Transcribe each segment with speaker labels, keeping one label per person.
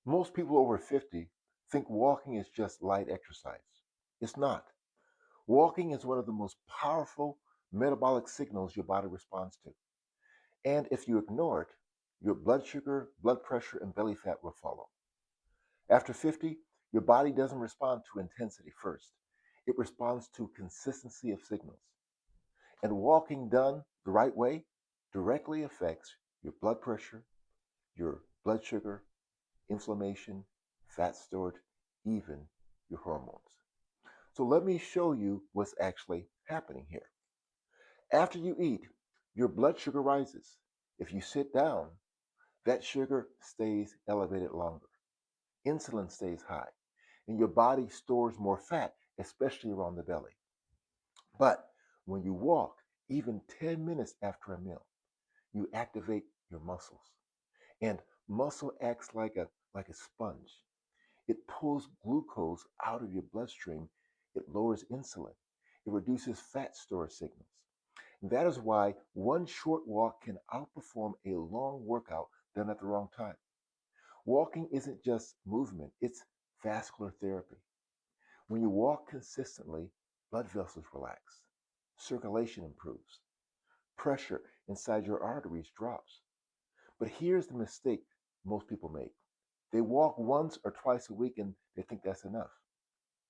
Speaker 1: Most people over 50 think walking is just light exercise. It's not. Walking is one of the most powerful metabolic signals your body responds to. And if you ignore it, your blood sugar, blood pressure, and belly fat will follow. After 50, your body doesn't respond to intensity first. It responds to consistency of signals. And walking done the right way directly affects your blood pressure, your blood sugar, inflammation, fat storage, even your hormones. So let me show you what's actually happening here. After you eat, your blood sugar rises. If you sit down, that sugar stays elevated longer. Insulin stays high, and your body stores more fat, especially around the belly. But when you walk, even 10 minutes after a meal, you activate your muscles. And muscle acts like a sponge. It pulls glucose out of your bloodstream. It lowers insulin. It reduces fat storage signals. And that is why one short walk can outperform a long workout done at the wrong time. Walking isn't just movement, it's vascular therapy. When you walk consistently, blood vessels relax, circulation improves, pressure inside your arteries drops. But here's the mistake most people make. They walk once or twice a week and they think that's enough.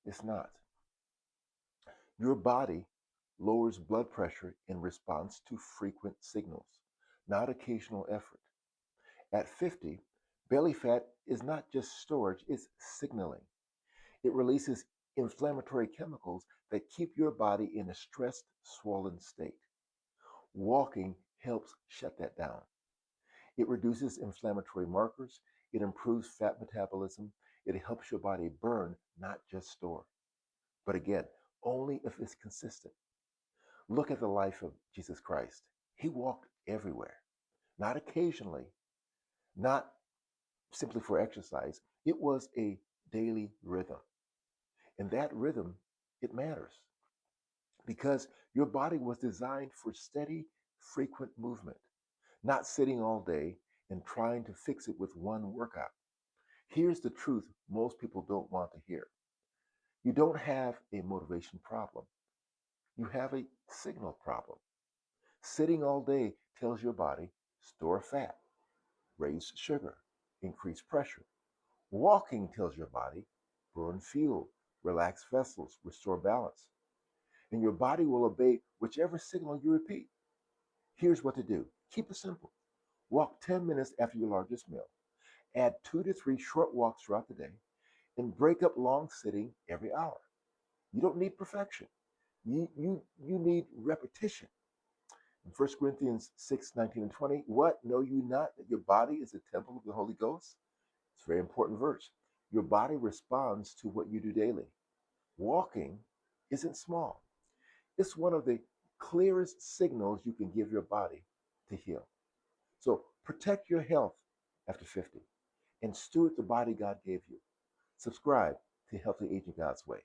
Speaker 1: It's not. Your body lowers blood pressure in response to frequent signals, not occasional effort. At 50, belly fat is not just storage, it's signaling. It releases inflammatory chemicals that keep your body in a stressed, swollen state. Walking helps shut that down. It reduces inflammatory markers, it improves fat metabolism, it helps your body burn, not just store. But again, only if it's consistent. Look at the life of Jesus Christ. He walked everywhere, not occasionally, not simply for exercise. It was a daily rhythm. And that rhythm, it matters because your body was designed for steady, frequent movement, not sitting all day and trying to fix it with one workout. Here's the truth most people don't want to hear. You don't have a motivation problem. You have a signal problem. Sitting all day tells your body store fat, raise sugar, increase pressure. Walking tells your body burn fuel, relax vessels, restore balance. And your body will obey whichever signal you repeat. Here's what to do. Keep it simple. Walk 10 minutes after your largest meal. Add 2 to 3 short walks throughout the day and break up long sitting every hour. You don't need perfection. You need repetition. In 1 Corinthians 6:19 and 20, what? Know you not that your body is a temple of the Holy Ghost? It's a very important verse. Your body responds to what you do daily. Walking isn't small. It's one of the clearest signals you can give your body to heal. So protect your health after 50 and steward the body God gave you. Subscribe to Healthy Aging God's Way,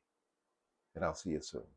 Speaker 1: and I'll see you soon.